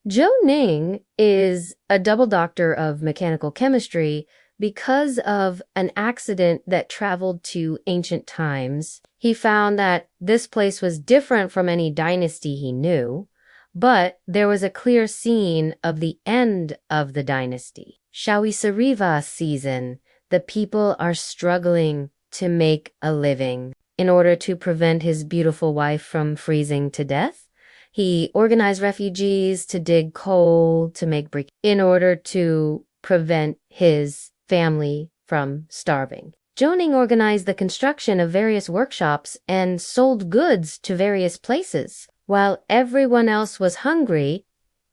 Zhou Ning is a double doctor of mechanical chemistry because of an accident that traveled to ancient times. He found that this place was different from any dynasty he knew, but there was a clear scene of the end of the dynasty. Xiaoice River season, the people are struggling to make a living. In order to prevent his beautiful wife from freezing to death, he organized refugees to dig coal to make briquettes in order to prevent his family from starving. Zhou Ning organized the construction of various workshops and sold goods to various places. While everyone else was hungry,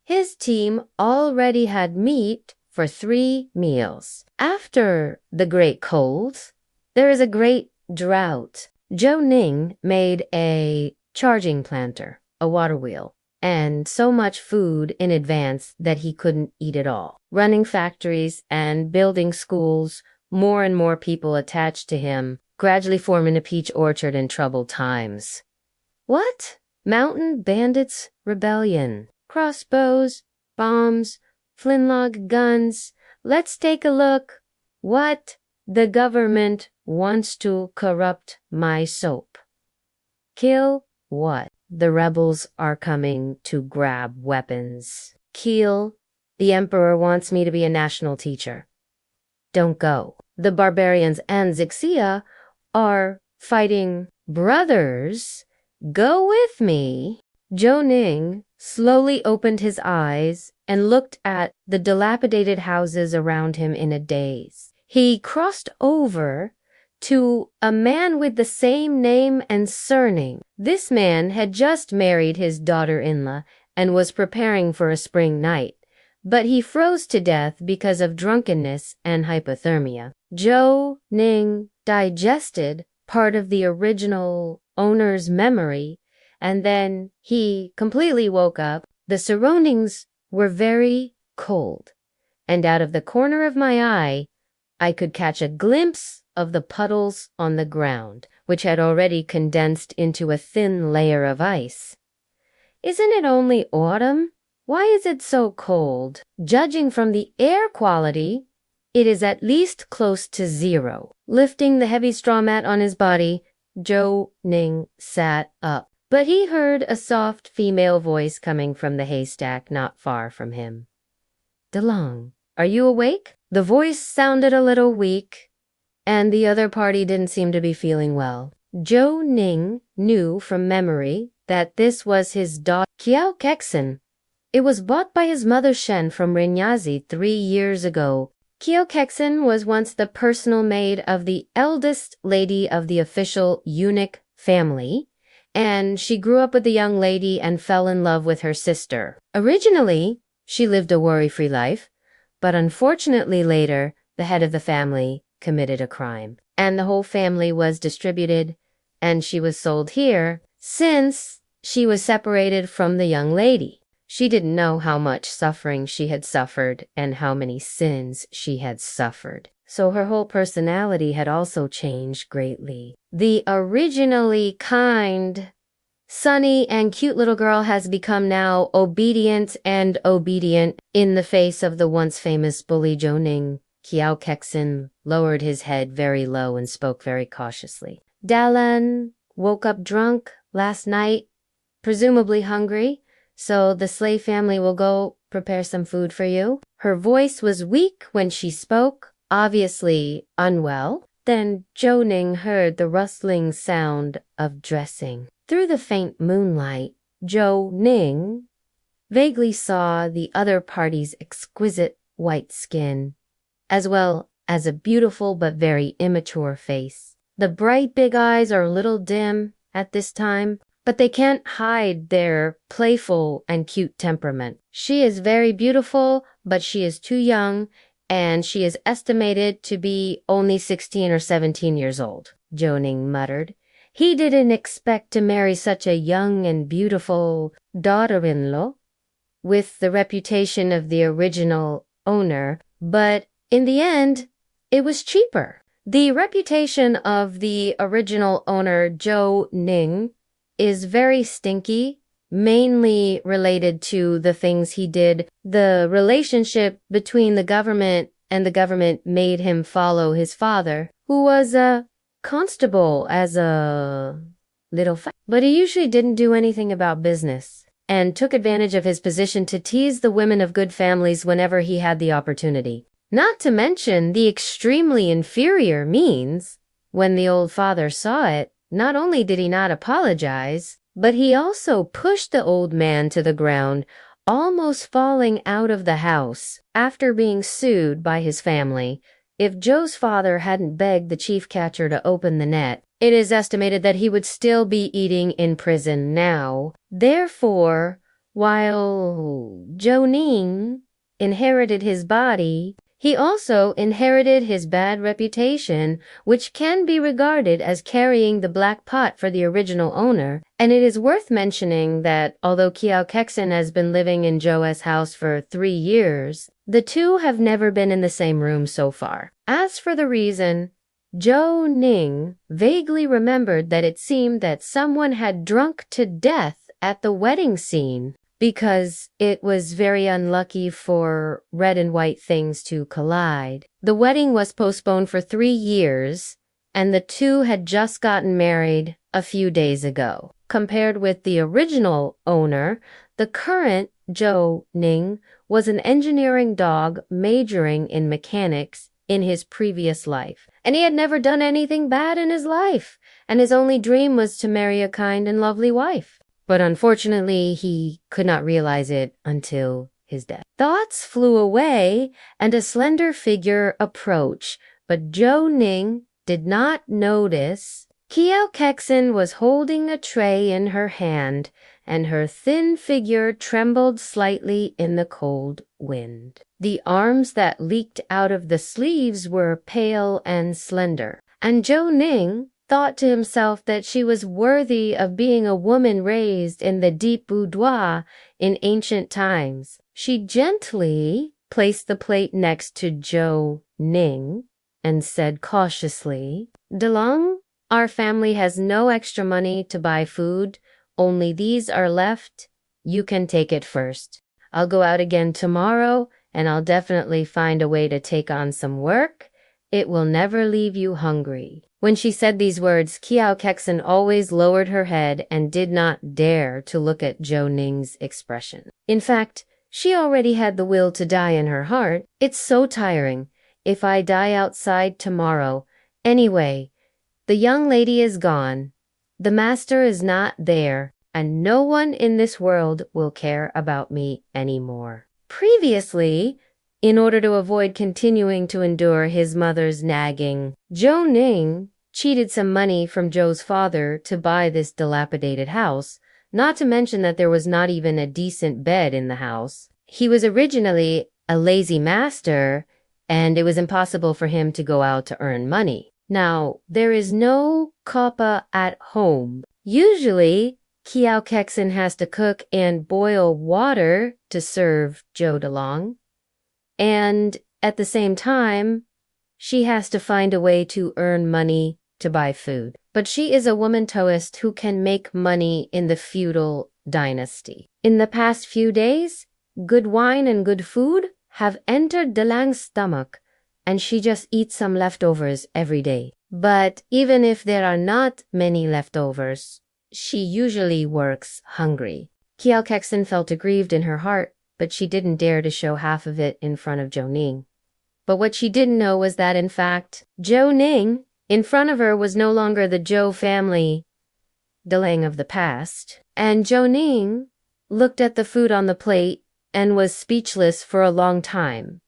his team already had meat for 3 meals. After the great cold, there is a great drought. Zhou Ning made a charging planter, a water wheel, and so much food in advance that he couldn't eat it all. Running factories and building schools, more and more people attached to him, gradually forming a peach orchard in troubled times. What? Mountain bandits rebellion. Crossbows, bombs, flintlock guns. Let's take a look. What? The government wants to corrupt my soap. Kill what? The rebels are coming to grab weapons. Kill. The emperor wants me to be a national teacher. Don't go. The barbarians and Xixia are fighting brothers. Go with me. Zhou Ning slowly opened his eyes and looked at the dilapidated houses around him in a daze. He crossed over to a man with the same name and surname. This man had just married his daughter-in-law and was preparing for a spring night, but he froze to death because of drunkenness and hypothermia. Zhou Ning digested part of the original owner's memory, and then he completely woke up. The surroundings were very cold, and out of the corner of my eye, I could catch a glimpse of the puddles on the ground, which had already condensed into a thin layer of ice. Isn't it only autumn? Why is it so cold? Judging from the air quality, it is at least close to 0. Lifting the heavy straw mat on his body, Zhou Ning sat up, but he heard a soft female voice coming from the haystack not far from him. "DeLong, are you awake?" The voice sounded a little weak, and the other party didn't seem to be feeling well. Zhou Ning knew from memory that this was his daughter, Xiaoice. It was bought by his mother Shen from Rinyazi 3 years ago. Xiaoice was once the personal maid of the eldest lady of the official eunuch family, and she grew up with the young lady and fell in love with her sister. Originally, she lived a worry-free life, but unfortunately later, the head of the family committed a crime, and the whole family was distributed, and she was sold here since she was separated from the young lady. She didn't know how much suffering she had suffered and how many sins she had suffered. So her whole personality had also changed greatly. The originally kind, sunny, and cute little girl has become now obedient in the face of the once famous bully Zhou Ning. Xiaoice lowered his head very low and spoke very cautiously. "Dalan woke up drunk last night, presumably hungry, so the slave family will go prepare some food for you." Her voice was weak when she spoke, obviously unwell. Then Zhou Ning heard the rustling sound of dressing. Through the faint moonlight, Zhou Ning vaguely saw the other party's exquisite white skin, as well as a beautiful but very immature face. The bright big eyes are a little dim at this time, but they can't hide their playful and cute temperament. She is very beautiful, but she is too young, and she is estimated to be only 16 or 17 years old, Zhou Ning muttered. He didn't expect to marry such a young and beautiful daughter-in-law with the reputation of the original owner, but in the end, it was cheaper. The reputation of the original owner, Zhou Ning, is very stinky mainly related to the things he did. The relationship between the government and the government made him follow his father, who was a constable as a little but he usually didn't do anything about business and took advantage of his position to tease the women of good families whenever he had the opportunity. Not to mention the extremely inferior means. When the old father saw it, not only did he not apologize, but he also pushed the old man to the ground, almost falling out of the house after being sued by his family. If Zhou's father hadn't begged the chief catcher to open the net, it is estimated that he would still be eating in prison now. Therefore, while Zhou Ning inherited his body, he also inherited his bad reputation, which can be regarded as carrying the black pot for the original owner. And it is worth mentioning that although Xiaoice has been living in Zhou's house for 3 years, the two have never been in the same room so far. As for the reason, Zhou Ning vaguely remembered that it seemed that someone had drunk to death at the wedding scene, because it was very unlucky for red and white things to collide. The wedding was postponed for 3 years, and the two had just gotten married a few days ago. Compared with the original owner, the current Zhou Ning was an engineering dog majoring in mechanics in his previous life. And he had never done anything bad in his life, and his only dream was to marry a kind and lovely wife. But unfortunately, he could not realize it until his death. Thoughts flew away, and a slender figure approached, but Zhou Ning did not notice. Xiaoice was holding a tray in her hand, and her thin figure trembled slightly in the cold wind. The arms that leaked out of the sleeves were pale and slender, and Zhou Ning thought to himself that she was worthy of being a woman raised in the deep boudoir in ancient times. She gently placed the plate next to Zhou Ning and said cautiously, "Delong, our family has no extra money to buy food. Only these are left. You can take it first. I'll go out again tomorrow, and I'll definitely find a way to take on some work. It will never leave you hungry." When she said these words, Xiaoice always lowered her head and did not dare to look at Zhou Ning's expression. In fact, she already had the will to die in her heart. "It's so tiring. If I die outside tomorrow. Anyway, the young lady is gone. The master is not there, and no one in this world will care about me anymore." Previously, in order to avoid continuing to endure his mother's nagging, Zhou Ning cheated some money from Zhou's father to buy this dilapidated house, not to mention that there was not even a decent bed in the house. He was originally a lazy master, and it was impossible for him to go out to earn money. Now, there is no coppa at home. Usually, Xiaoice has to cook and boil water to serve Zhou Delong. And at the same time, she has to find a way to earn money to buy food. But she is a woman Taoist who can make money in the feudal dynasty. In the past few days, good wine and good food have entered Delang's stomach, and she just eats some leftovers every day. But even if there are not many leftovers, she usually works hungry. Xiaoice felt aggrieved in her heart, but she didn't dare to show half of it in front of Zhou Ning. But what she didn't know was that, in fact, Zhou Ning, in front of her, was no longer the Zhou family, Delang of the past. And Zhou Ning looked at the food on the plate and was speechless for a long time.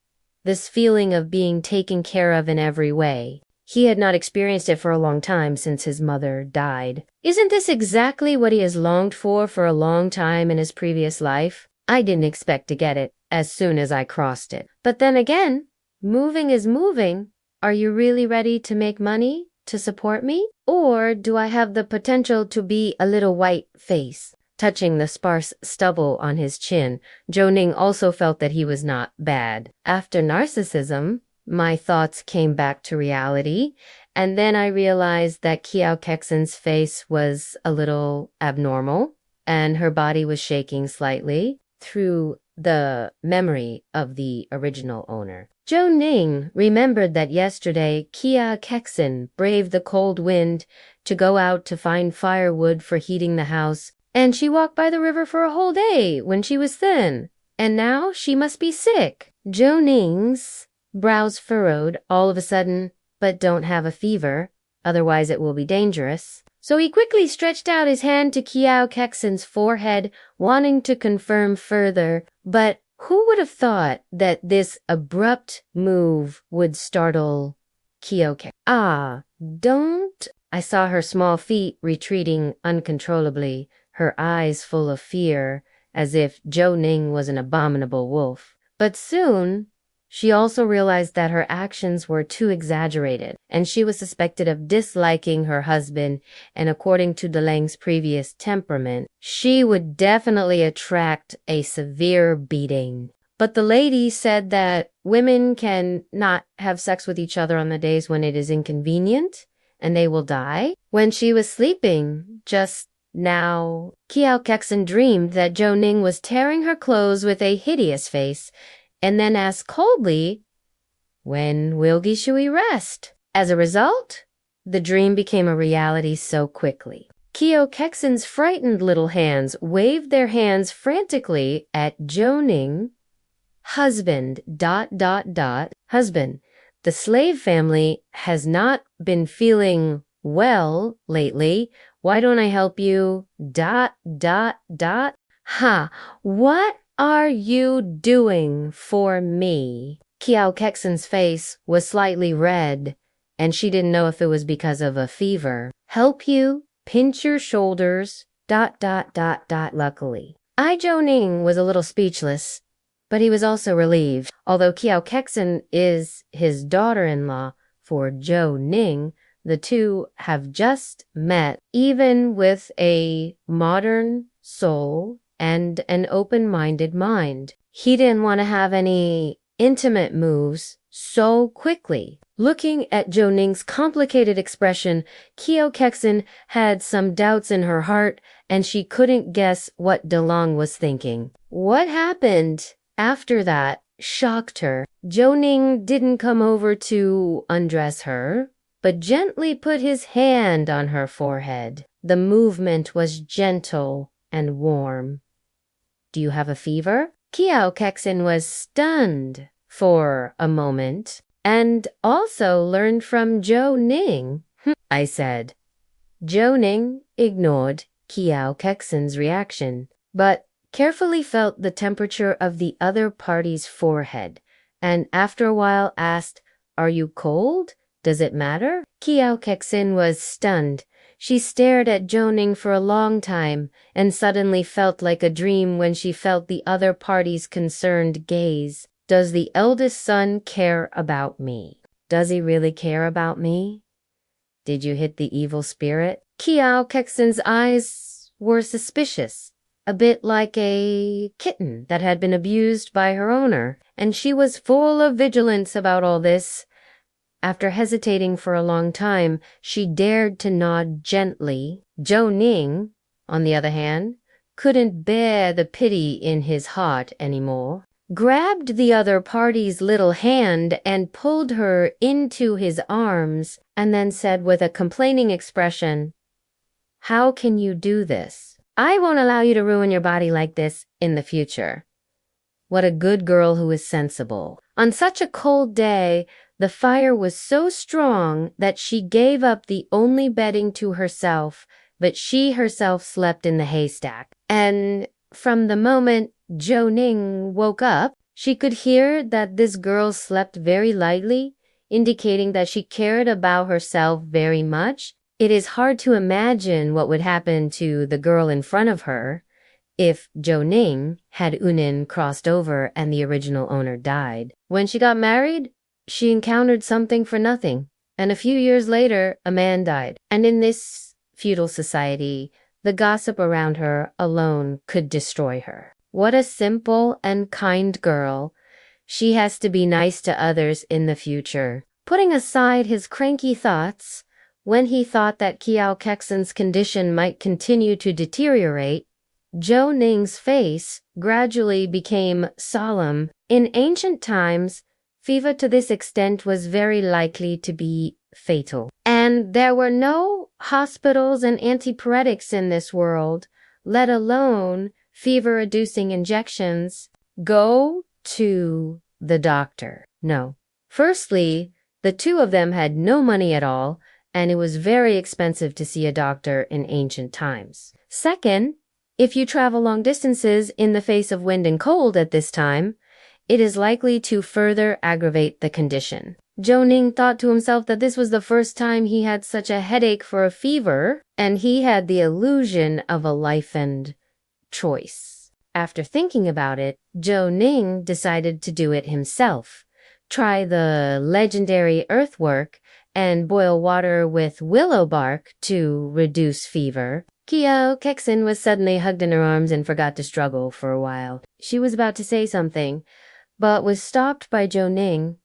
This feeling of being taken care of in every way. He had not experienced it for a long time since his mother died. Isn't this exactly what he has longed for a long time in his previous life? I didn't expect to get it as soon as I crossed it. But then again, moving is moving. Are you really ready to make money to support me? Or do I have the potential to be a little white face? Touching the sparse stubble on his chin, Zhou Ning also felt that he was not bad. After narcissism, my thoughts came back to reality, and then I realized that Xiaoice's face was a little abnormal, and her body was shaking slightly through the memory of the original owner. Zhou Ning remembered that yesterday Xiixia braved the cold wind to go out to find firewood for heating the house, and she walked by the river for a whole day when she was thin, and now she must be sick. Zhou Ning's brows furrowed all of a sudden, but don't have a fever, otherwise it will be dangerous. So he quickly stretched out his hand to Xiaoice's forehead, wanting to confirm further, but who would have thought that this abrupt move would startle Xiaoice? Ah, don't. I saw her small feet retreating uncontrollably, her eyes full of fear, as if Zhou Ning was an abominable wolf. But soon she also realized that her actions were too exaggerated, and she was suspected of disliking her husband, and according to Delang's previous temperament, she would definitely attract a severe beating. But the lady said that women can not have sex with each other on the days when it is inconvenient, and they will die. When she was sleeping just now, Xiaoice dreamed that Zhou Ning was tearing her clothes with a hideous face, and then asked coldly, "When will Gishui rest?" As a result, the dream became a reality so quickly. Xiaoice's frightened little hands waved their hands frantically at Zhou Ning. Husband, husband. The slave family has not been feeling well lately. Why don't I help you? Ha, what are you doing for me? Xiaoice's face was slightly red, and she didn't know if it was because of a fever. Help you? Pinch your shoulders. Luckily. Zhou Ning was a little speechless, but he was also relieved. Although Xiaoice is his daughter-in-law for Zhou Ning, the two have just met. Even with a modern soul and an open-minded mind, he didn't want to have any intimate moves so quickly. Looking at Zhou Ning's complicated expression, Xiaoice had some doubts in her heart, and she couldn't guess what Delang was thinking. What happened after that shocked her. Zhou Ning didn't come over to undress her, but gently put his hand on her forehead. The movement was gentle and warm. Do you have a fever? Xiaoice was stunned for a moment, and also learned from Zhou Ning. I said. Zhou Ning ignored Xiaoice's reaction, but carefully felt the temperature of the other party's forehead, and after a while asked, "Are you cold? Does it matter?" Xiaoice was stunned. She stared at Zhou Ning for a long time, and suddenly felt like a dream when she felt the other party's concerned gaze. Does the eldest son care about me? Does he really care about me? Did you hit the evil spirit? Xiaoice's eyes were suspicious, a bit like a kitten that had been abused by her owner, and she was full of vigilance about all this. After hesitating for a long time, she dared to nod gently. Zhou Ning, on the other hand, couldn't bear the pity in his heart anymore, grabbed the other party's little hand and pulled her into his arms, and then said with a complaining expression, "How can you do this? I won't allow you to ruin your body like this in the future." What a good girl who is sensible. On such a cold day, the fire was so strong that she gave up the only bedding to herself, but she herself slept in the haystack. And from the moment Zhou Ning woke up, she could hear that this girl slept very lightly, indicating that she cared about herself very much. It is hard to imagine what would happen to the girl in front of her if Zhou Ning had Unin crossed over and the original owner died. When she got married, she encountered something for nothing, and a few years later, a man died. And in this feudal society, the gossip around her alone could destroy her. What a simple and kind girl. She has to be nice to others in the future. Putting aside his cranky thoughts, when he thought that Xiaoice's condition might continue to deteriorate, Zhou Ning's face gradually became solemn. In ancient times, fever to this extent was very likely to be fatal. And there were no hospitals and antipyretics in this world, let alone fever-reducing injections. Go to the doctor. No. Firstly, the two of them had no money at all, and it was very expensive to see a doctor in ancient times. Second, if you travel long distances in the face of wind and cold at this time, it is likely to further aggravate the condition. Zhou Ning thought to himself that this was the first time he had such a headache for a fever, and he had the illusion of a life and choice. After thinking about it, Zhou Ning decided to do it himself. Try the legendary earthwork and boil water with willow bark to reduce fever. Xiaoice was suddenly hugged in her arms and forgot to struggle for a while. She was about to say something, but was stopped by Zhou Ning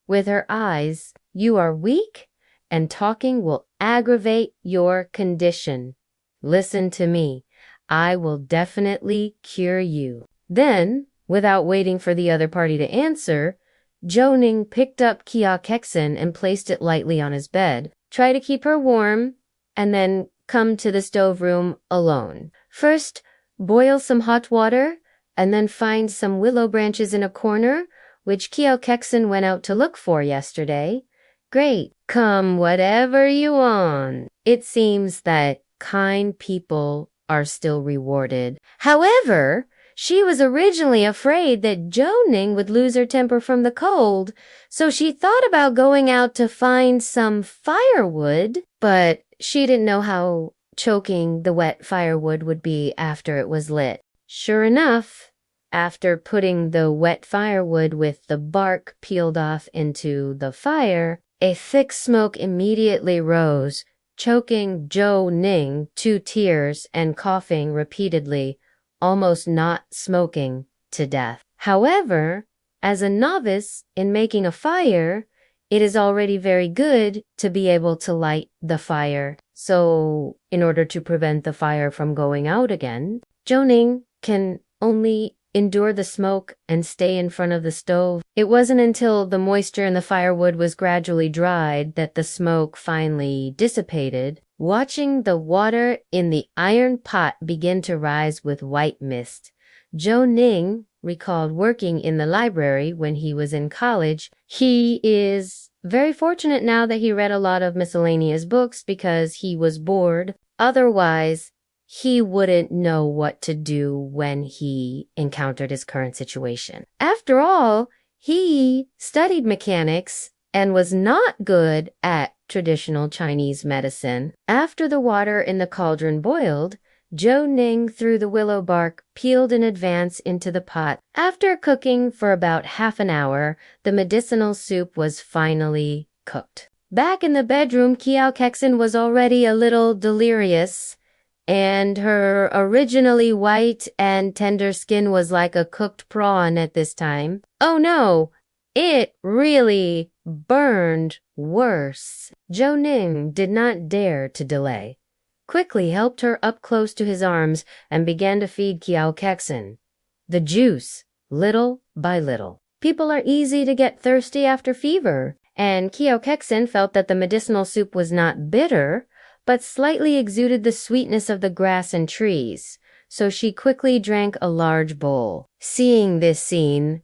with her eyes. You are weak, and talking will aggravate your condition. Listen to me. I will definitely cure you. Then, without waiting for the other party to answer, Zhou Ning picked up Xiaoice and placed it lightly on his bed. Try to keep her warm, and then come to the stove room alone. First, boil some hot water, and then find some willow branches in a corner, which Xiaoice went out to look for yesterday. Great. Come whatever you want. It seems that kind people are still rewarded. However, she was originally afraid that Zhou Ning would lose her temper from the cold, so she thought about going out to find some firewood, but she didn't know how choking the wet firewood would be after it was lit. Sure enough, after putting the wet firewood with the bark peeled off into the fire, a thick smoke immediately rose, choking Zhou Ning to tears and coughing repeatedly, almost not smoking to death. However, as a novice in making a fire, it is already very good to be able to light the fire. So, in order to prevent the fire from going out again, Zhou Ning can only endure the smoke and stay in front of the stove. It wasn't until the moisture in the firewood was gradually dried that the smoke finally dissipated. Watching the water in the iron pot begin to rise with white mist, Zhou Ning recalled working in the library when he was in college. He is very fortunate now that he read a lot of miscellaneous books because he was bored. Otherwise, he wouldn't know what to do when he encountered his current situation. After all, he studied mechanics and was not good at traditional Chinese medicine. After the water in the cauldron boiled, Zhou Ning threw the willow bark peeled in advance into the pot. After cooking for about half an hour, the medicinal soup was finally cooked. Back in the bedroom, Xiaoice was already a little delirious, and her originally white and tender skin was like a cooked prawn at this time. Oh no, it really burned worse. Zhou Ning did not dare to delay. Quickly helped her up close to his arms and began to feed Xiaoice the juice, little by little. People are easy to get thirsty after fever, and Xiaoice felt that the medicinal soup was not bitter, but slightly exuded the sweetness of the grass and trees, so she quickly drank a large bowl. Seeing this scene,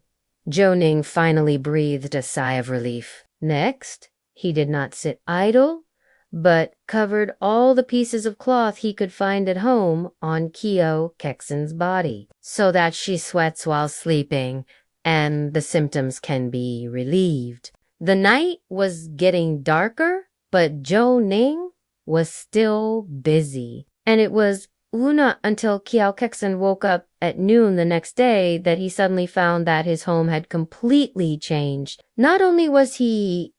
Zhou Ning finally breathed a sigh of relief. Next, he did not sit idle, but covered all the pieces of cloth he could find at home on Xiaoice's body, so that she sweats while sleeping and the symptoms can be relieved. The night was getting darker, but Zhou Ning was still busy, and it was not until Xiaoice woke up at noon the next day that he suddenly found that his home had completely changed. Not only was he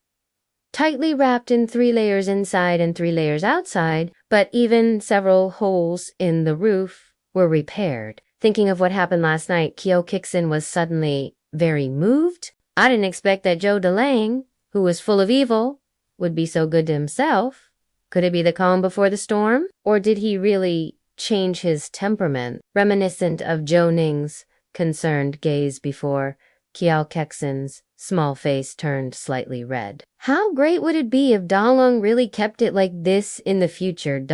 tightly wrapped in 3 layers inside and 3 layers outside, but even several holes in the roof were repaired. Thinking of what happened last night, Xiaoice was suddenly very moved. I didn't expect that Zhou Ning, who was full of evil, would be so good to himself. Could it be the calm before the storm? Or did he really change his temperament, reminiscent of Zhou Ning's concerned gaze before Xiaoice's small face turned slightly red. How great would it be if Dalong really kept it like this in the future, ...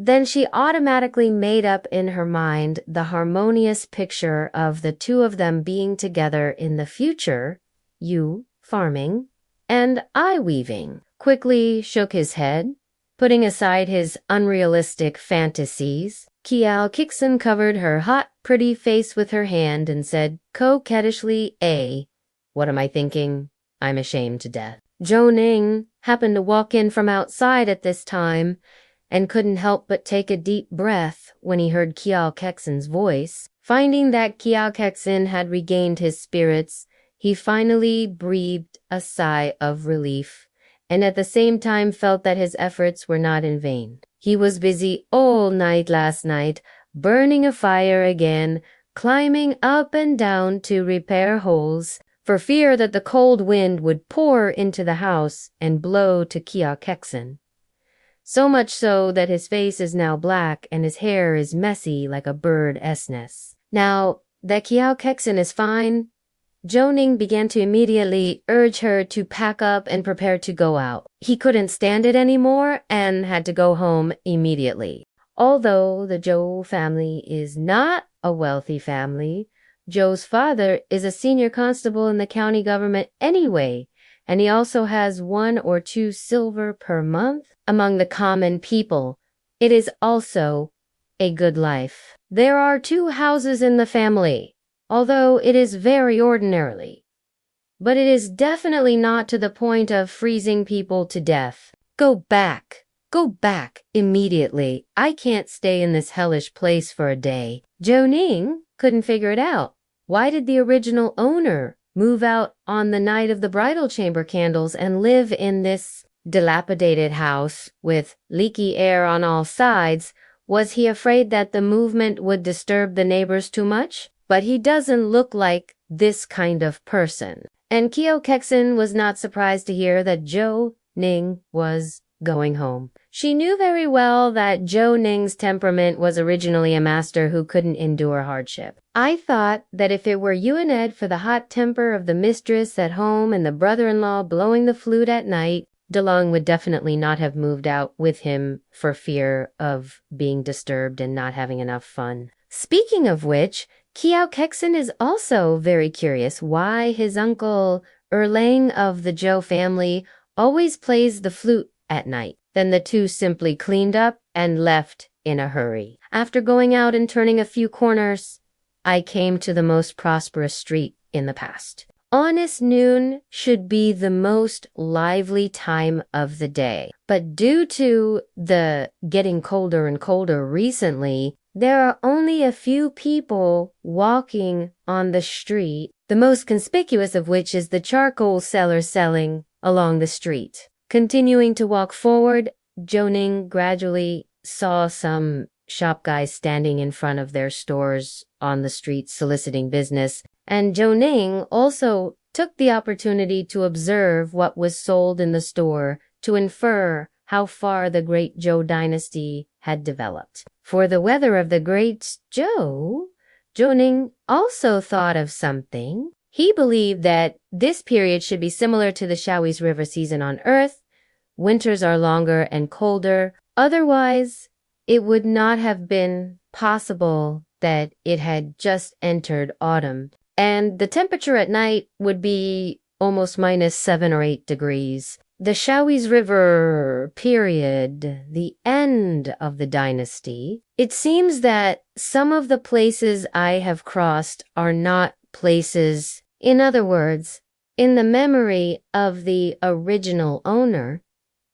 Then she automatically made up in her mind the harmonious picture of the two of them being together in the future, you farming and I weaving. Quickly shook his head, putting aside his unrealistic fantasies. Xiixia covered her hot, pretty face with her hand and said coquettishly, what am I thinking? I'm ashamed to death. Zhou Ning happened to walk in from outside at this time and couldn't help but take a deep breath when he heard Xiaoice's voice. Finding that Xiaoice had regained his spirits, he finally breathed a sigh of relief, and at the same time felt that his efforts were not in vain. He was busy all night last night, burning a fire again, climbing up and down to repair holes, for fear that the cold wind would pour into the house and blow to Xiaoice. So much so that his face is now black and his hair is messy like a bird's nest. Now that Xiaoice is fine, Zhou Ning began to immediately urge her to pack up and prepare to go out. He couldn't stand it anymore and had to go home immediately. Although the Zhou family is not a wealthy family, Zhou's father is a senior constable in the county government anyway, and he also has 1 or 2 silver per month. Among the common people, it is also a good life. There are 2 houses in the family, although it is very ordinarily. But it is definitely not to the point of freezing people to death. Go back immediately. I can't stay in this hellish place for a day. Zhou Ning couldn't figure it out. Why did the original owner move out on the night of the bridal chamber candles and live in this dilapidated house with leaky air on all sides? Was he afraid that the movement would disturb the neighbors too much? But he doesn't look like this kind of person. And Xiaoice was not surprised to hear that Zhou Ning was going home. She knew very well that Zhou Ning's temperament was originally a master who couldn't endure hardship. I thought that if it were you and Ed for the hot temper of the mistress at home and the brother-in-law blowing the flute at night, DeLong would definitely not have moved out with him for fear of being disturbed and not having enough fun. Speaking of which, Xiaoice is also very curious why his uncle Erlang of the Zhou family always plays the flute at night. Then the two simply cleaned up and left in a hurry. After going out and turning a few corners, I came to the most prosperous street in the past. Honest noon should be the most lively time of the day, but due to the getting colder and colder recently, there are only a few people walking on the street, the most conspicuous of which is the charcoal seller selling along the street. Continuing to walk forward, Zhou Ning gradually saw some shop guys standing in front of their stores on the street soliciting business, and Zhou Ning also took the opportunity to observe what was sold in the store to infer how far the great Zhou dynasty had developed. For the weather of the great Zhou Ning also thought of something. He believed that this period should be similar to the Xiaoice River season on Earth. Winters are longer and colder. Otherwise, it would not have been possible that it had just entered autumn. And the temperature at night would be almost -7 or 8 degrees. The Xiaoice River period, the end of the dynasty. It seems that some of the places I have crossed are not places. In other words, in the memory of the original owner,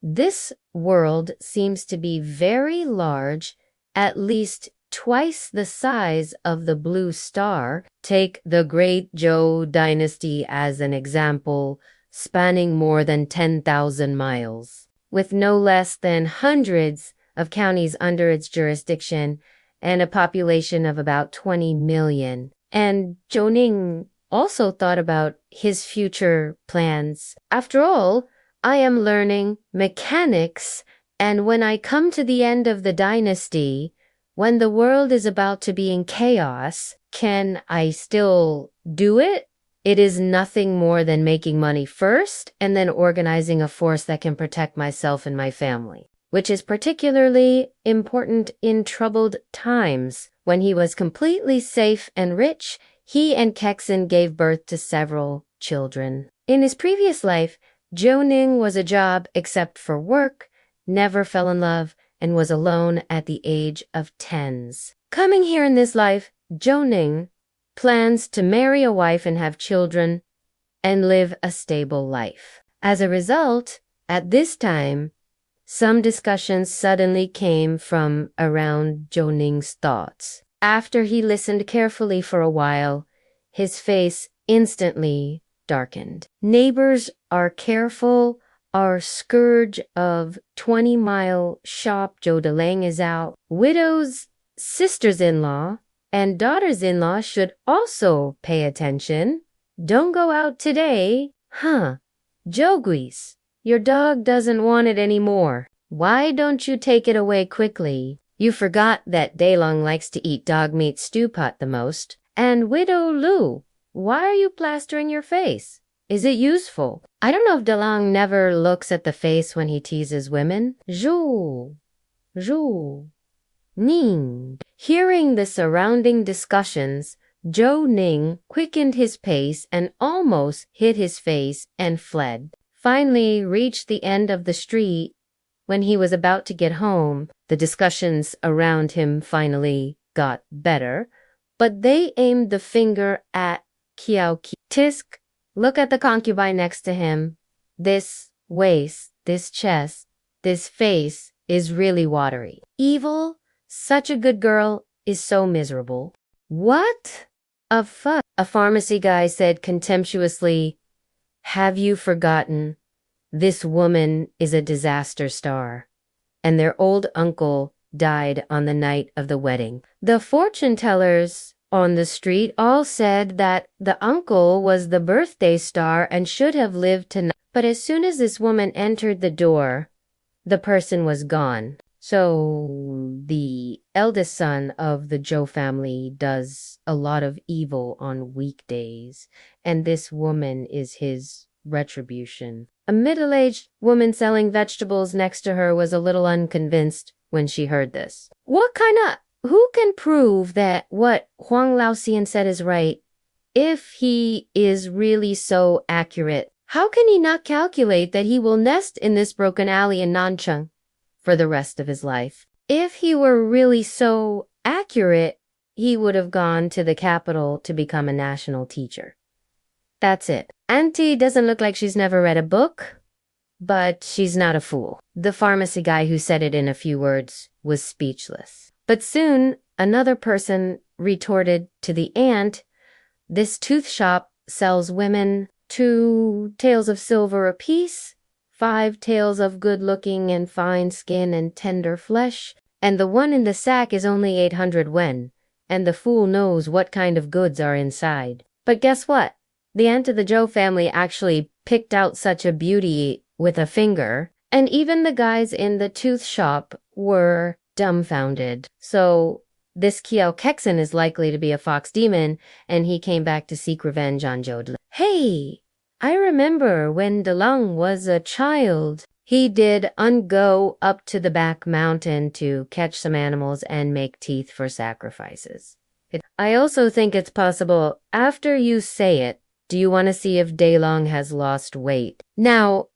this world seems to be very large, at least twice the size of the blue star. Take the great Zhou dynasty as an example, spanning more than 10,000 miles, with no less than hundreds of counties under its jurisdiction and a population of about 20 million. And Zhou Ning also thought about his future plans. After all, I am learning mechanics And when I come to the end of the dynasty, when the world is about to be in chaos, can I still do it? It is nothing more than making money first and then organizing a force that can protect myself and my family, which is particularly important in troubled times. When he was completely safe and rich, he and Kexin gave birth to several children. In his previous life, Zhou Ning was a job except for work, never fell in love, and was alone at the age of 10. Coming here in this life, Zhou Ning plans to marry a wife and have children and live a stable life. As a result, at this time, some discussions suddenly came from around Zhou Ning's thoughts. After he listened carefully for a while, his face instantly darkened. Neighbors are careful. Our scourge of 20-mile shop Zhou is out. Widows, sisters-in-law, and daughters-in-law should also pay attention. Don't go out today. Zhouguis, your dog doesn't want it anymore. Why don't you take it away quickly? You forgot that Daylong likes to eat dog meat stew pot the most. And Widow Lu, why are you plastering your face? Is it useful? I don't know if Daylong never looks at the face when he teases women. Zhou Ning. Hearing the surrounding discussions, Zhou Ning quickened his pace and almost hit his face and fled. Finally reached the end of the street. When he was about to get home, the discussions around him finally got better, but they aimed the finger at Xiaoice. Tisk, look at the concubine next to him. This waist, this chest, this face is really watery. Evil, such a good girl, is so miserable. What? A fuck? A pharmacy guy said contemptuously, have you forgotten? This woman is a disaster star, and their old uncle died on the night of the wedding. The fortune tellers on the street all said that the uncle was the birthday star and should have lived tonight. But as soon as this woman entered the door, the person was gone. So the eldest son of the Zhou family does a lot of evil on weekdays, and this woman is his retribution. A middle-aged woman selling vegetables next to her was a little unconvinced when she heard this. Who can prove that what Huang Laoxian said is right? If he is really so accurate, how can he not calculate that he will nest in this broken alley in Nancheng for the rest of his life? If he were really so accurate, he would have gone to the capital to become a national teacher. That's it. Auntie doesn't look like she's never read a book, but she's not a fool. The pharmacy guy who said it in a few words was speechless. But soon, another person retorted to the aunt, this tooth shop sells women 2 taels of silver apiece, 5 taels of good-looking and fine skin and tender flesh, and the one in the sack is only 800 wen, and the fool knows what kind of goods are inside. But guess what? The aunt of the Zhou family actually picked out such a beauty with a finger, and even the guys in the tooth shop were dumbfounded. So this Kiao Kexin is likely to be a fox demon, and he came back to seek revenge on Zhou. Hey, I remember when Delong was a child. He did go up to the back mountain to catch some animals and make teeth for sacrifices. I also think it's possible, after you say it, do you want to see if Daylong has lost weight? Now,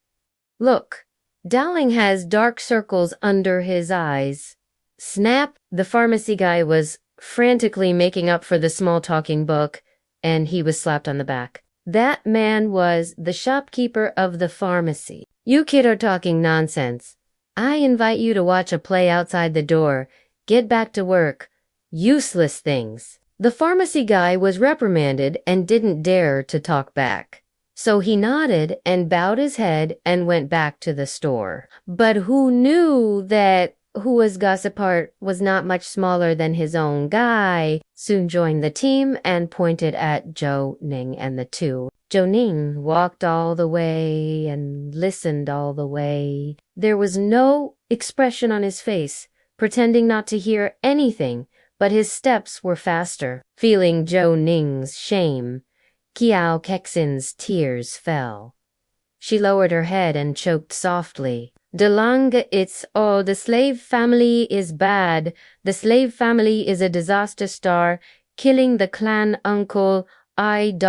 look, Daling has dark circles under his eyes. Snap! The pharmacy guy was frantically making up for the small talking book, and he was slapped on the back. That man was the shopkeeper of the pharmacy. You kid are talking nonsense. I invite you to watch a play outside the door. Get back to work. Useless things. The pharmacy guy was reprimanded and didn't dare to talk back. So he nodded and bowed his head and went back to the store. But who knew that Hua's gossipart was not much smaller than his own guy, soon joined the team and pointed at Zhou Ning and the two. Zhou Ning walked all the way and listened all the way. There was no expression on his face, pretending not to hear anything, but his steps were faster. Feeling Zhou Ning's shame, Xiao Kexin's tears fell. She lowered her head and choked softly. "Delang, it's oh, the slave family is bad. The slave family is a disaster star, killing the clan uncle. When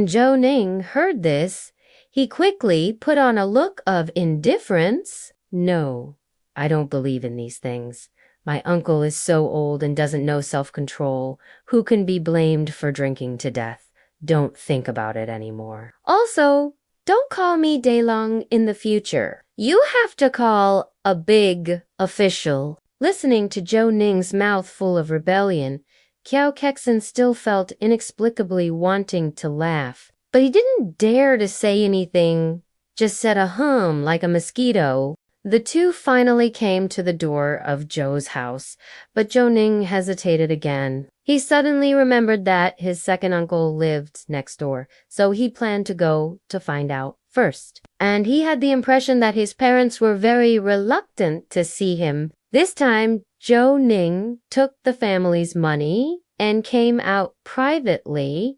Zhou Ning heard this, he quickly put on a look of indifference. "No, I don't believe in these things. My uncle is so old and doesn't know self-control. Who can be blamed for drinking to death? Don't think about it anymore. Also, don't call me Delong in the future. You have to call a big official." Listening to Zhou Ning's mouth full of rebellion, Xiao Kexin still felt inexplicably wanting to laugh. But he didn't dare to say anything, just said a hum like a mosquito. The two finally came to the door of Zhou's house, but Zhou Ning hesitated again. He suddenly remembered that his second uncle lived next door, so he planned to go to find out first. And he had the impression that his parents were very reluctant to see him. This time, Zhou Ning took the family's money and came out privately,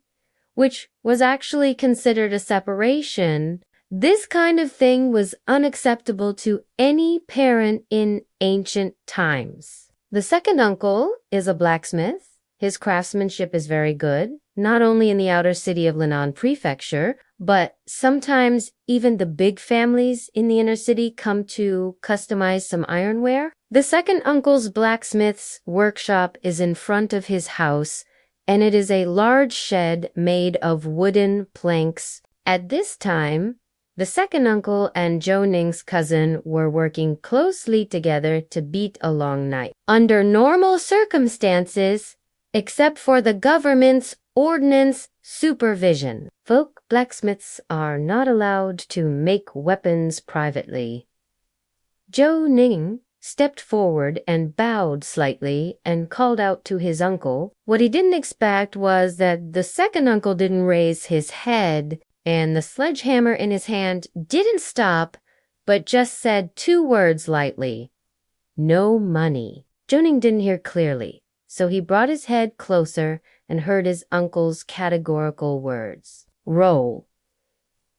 which was actually considered a separation. This kind of thing was unacceptable to any parent in ancient times. The second uncle is a blacksmith. His craftsmanship is very good, not only in the outer city of Linan Prefecture, but sometimes even the big families in the inner city come to customize some ironware. The second uncle's blacksmith's workshop is in front of his house, and it is a large shed made of wooden planks. At this time, the second uncle and Zhou Ning's cousin were working closely together to beat a long night. Under normal circumstances, except for the government's ordnance supervision, folk blacksmiths are not allowed to make weapons privately. Zhou Ning stepped forward and bowed slightly and called out to his uncle. What he didn't expect was that the second uncle didn't raise his head, and the sledgehammer in his hand didn't stop, but just said two words lightly. "No money." Zhou Ning didn't hear clearly, so he brought his head closer and heard his uncle's categorical words. "Roll."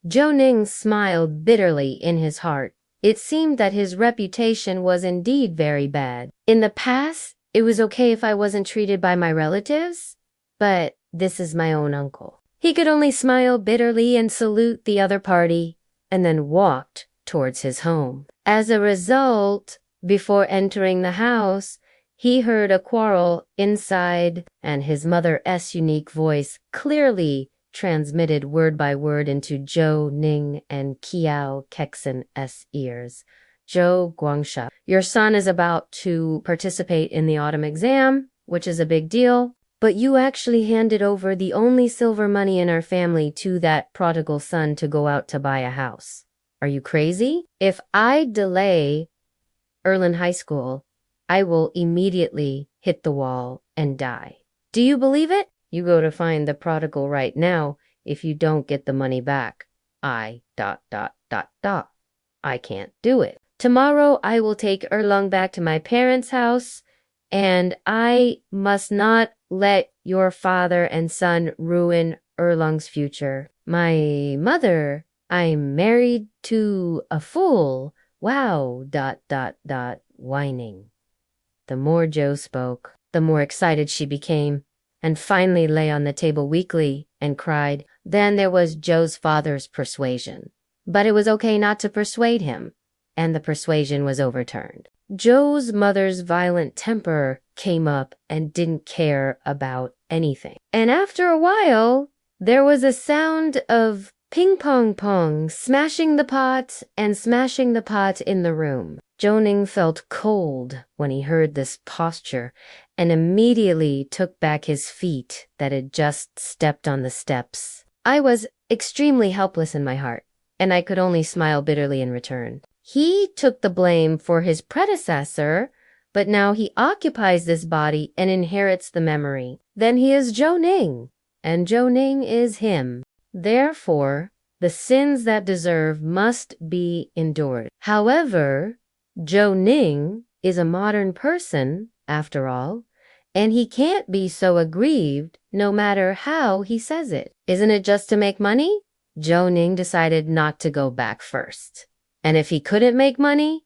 Zhou Ning smiled bitterly in his heart. It seemed that his reputation was indeed very bad. In the past, it was okay if I wasn't treated by my relatives, but this is my own uncle. He could only smile bitterly and salute the other party, and then walked towards his home. As a result, before entering the house, he heard a quarrel inside, and his mother's unique voice clearly transmitted word by word into Zhou Ning and Xiao Kexin's ears. "Zhou Guangsha, your son is about to participate in the autumn exam, which is a big deal, but you actually handed over the only silver money in our family to that prodigal son to go out to buy a house. Are you crazy? If I delay Erlin High School, I will immediately hit the wall and die. Do you believe it? You go to find the prodigal right now if you don't get the money back. I can't do it. Tomorrow I will take Erlong back to my parents' house, and I must not let your father and son ruin Erlong's future. My mother, I'm married to a fool. Wow, whining. The more Zhou spoke, the more excited she became, and finally lay on the table weakly and cried. Then there was Zhou's father's persuasion. But it was okay not to persuade him, and the persuasion was overturned. Zhou's mother's violent temper came up and didn't care about anything. And after a while, there was a sound of ping-pong-pong, smashing the pot and smashing the pot in the room. Zhou Ning felt cold when he heard this posture and immediately took back his feet that had just stepped on the steps. I was extremely helpless in my heart, and I could only smile bitterly in return. He took the blame for his predecessor, but now he occupies this body and inherits the memory. Then he is Zhou Ning, and Zhou Ning is him. Therefore, the sins that deserve must be endured. However, Zhou Ning is a modern person, after all, and he can't be so aggrieved no matter how he says it. Isn't it just to make money? Zhou Ning decided not to go back first. And if he couldn't make money,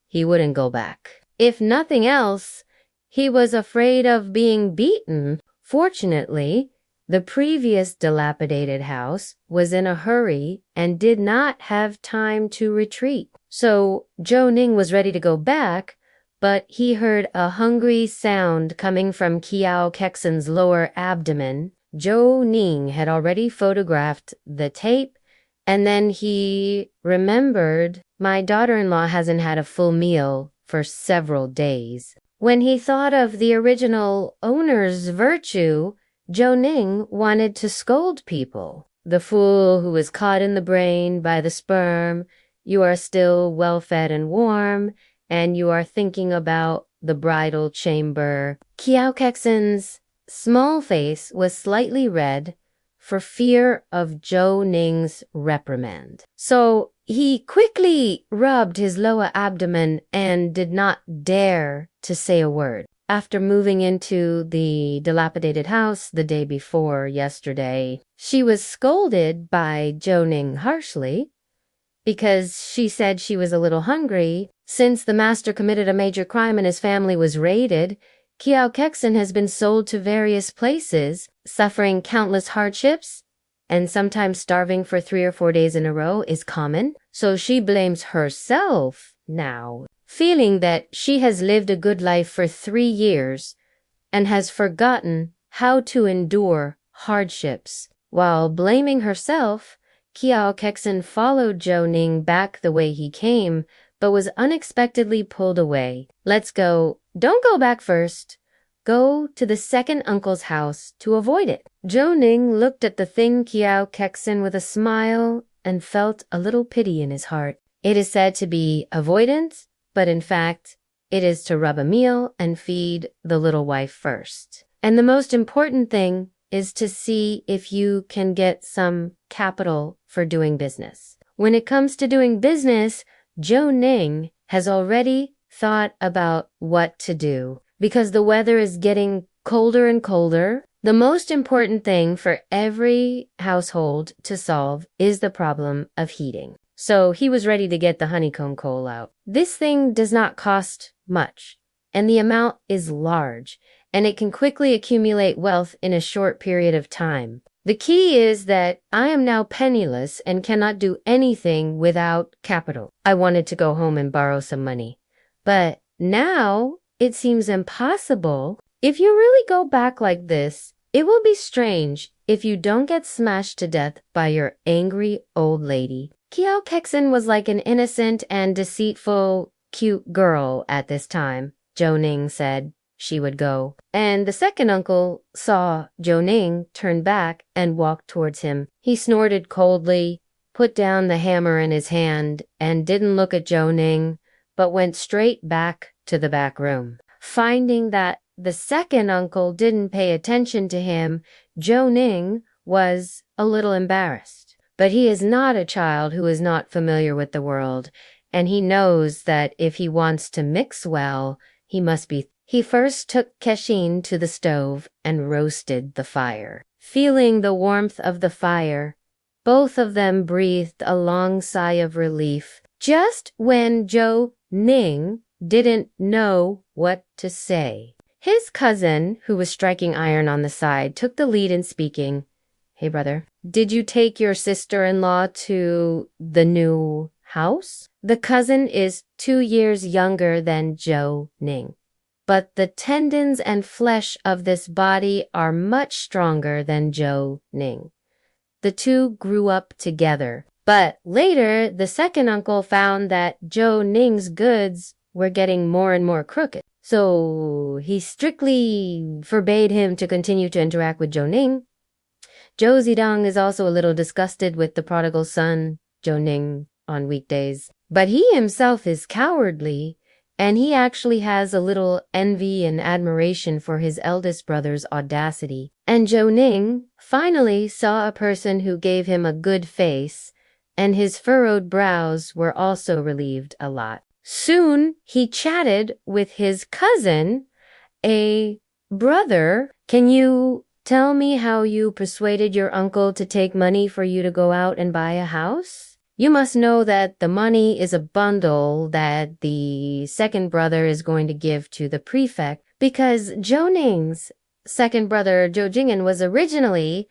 he wouldn't go back. If nothing else, he was afraid of being beaten. Fortunately, the previous dilapidated house was in a hurry and did not have time to retreat. So Zhou Ning was ready to go back, but he heard a hungry sound coming from Xiaoice's lower abdomen. Zhou Ning had already photographed the tape, and then he remembered, my daughter-in-law hasn't had a full meal for several days. When he thought of the original owner's virtue, Zhou Ning wanted to scold people. The fool who was caught in the brain by the sperm, you are still well-fed and warm, and you are thinking about the bridal chamber. Xiaoice's small face was slightly red for fear of Zhou Ning's reprimand. So he quickly rubbed his lower abdomen and did not dare to say a word. After moving into the dilapidated house the day before yesterday, she was scolded by Zhou Ning harshly because she said she was a little hungry. Since the master committed a major crime and his family was raided, Xiaoice has been sold to various places, suffering countless hardships, and sometimes starving for 3 or 4 days in a row is common. So she blames herself now, feeling that she has lived a good life for 3 years and has forgotten how to endure hardships. While blaming herself, Xiaoice followed Zhou Ning back the way he came, but was unexpectedly pulled away. Let's go. Don't go back first. Go to the second uncle's house to avoid it. Zhou Ning looked at the thin Xiaoice with a smile and felt a little pity in his heart. It is said to be avoidance, but in fact, it is to rub a meal and feed the little wife first. And the most important thing is to see if you can get some capital for doing business. When it comes to doing business, Zhou Ning has already thought about what to do. Because the weather is getting colder and colder, the most important thing for every household to solve is the problem of heating. So he was ready to get the honeycomb coal out. This thing does not cost much, and the amount is large, and it can quickly accumulate wealth in a short period of time. The key is that I am now penniless and cannot do anything without capital. I wanted to go home and borrow some money, but now it seems impossible. If you really go back like this, it will be strange if you don't get smashed to death by your angry old lady. Xiaoice was like an innocent and deceitful, cute girl at this time. Zhou Ning said she would go. And the second uncle saw Zhou Ning turn back and walk towards him. He snorted coldly, put down the hammer in his hand, and didn't look at Zhou Ning, but went straight back to the back room. Finding that the second uncle didn't pay attention to him, Zhou Ning was a little embarrassed. But he is not a child who is not familiar with the world, and he knows that if he wants to mix well, he must be. He first took Xixia to the stove and roasted the fire. Feeling the warmth of the fire, both of them breathed a long sigh of relief. Just when Zhou Ning didn't know what to say, his cousin, who was striking iron on the side, took the lead in speaking. Hey, brother, did you take your sister-in-law to the new house? The cousin is 2 years younger than Zhou Ning, but the tendons and flesh of this body are much stronger than Zhou Ning. The two grew up together, but later the second uncle found that Zhou Ning's goods were getting more and more crooked. So he strictly forbade him to continue to interact with Zhou Ning. Zhou Zidong is also a little disgusted with the prodigal son, Zhou Ning, on weekdays. But he himself is cowardly, and he actually has a little envy and admiration for his eldest brother's audacity. And Zhou Ning finally saw a person who gave him a good face, and his furrowed brows were also relieved a lot. Soon he chatted with his cousin, a brother. Can you tell me how you persuaded your uncle to take money for you to go out and buy a house? You must know that the money is a bundle that the second brother is going to give to the prefect, because Zhou Ning's second brother, Zhou Jingen, was originally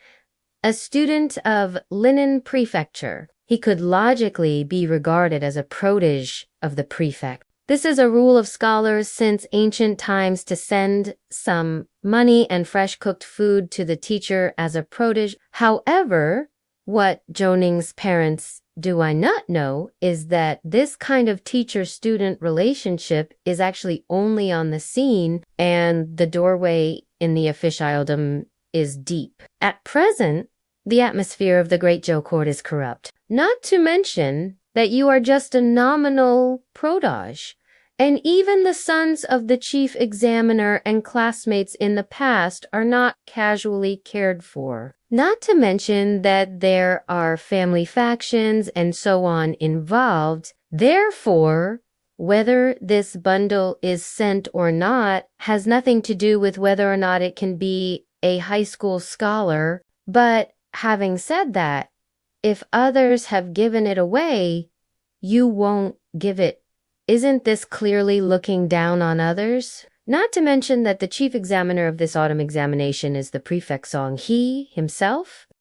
a student of linen prefecture. He could logically be regarded as a protege of the prefect. This is a rule of scholars since ancient times to send some money and fresh cooked food to the teacher as a protege. However, what Zhou Ning's parents do I not know is that this kind of teacher-student relationship is actually only on the scene, and the doorway in the officialdom is deep. At present, the atmosphere of the great Zhou court is corrupt. Not to mention that you are just a nominal protege, and even the sons of the chief examiner and classmates in the past are not casually cared for. Not to mention that there are family factions and so on involved. Therefore, whether this bundle is sent or not has nothing to do with whether or not it can be a high school scholar. But having said that, if others have given it away, you won't give it. Isn't this clearly looking down on others? Not to mention that the chief examiner of this autumn examination is the prefect Song. He himself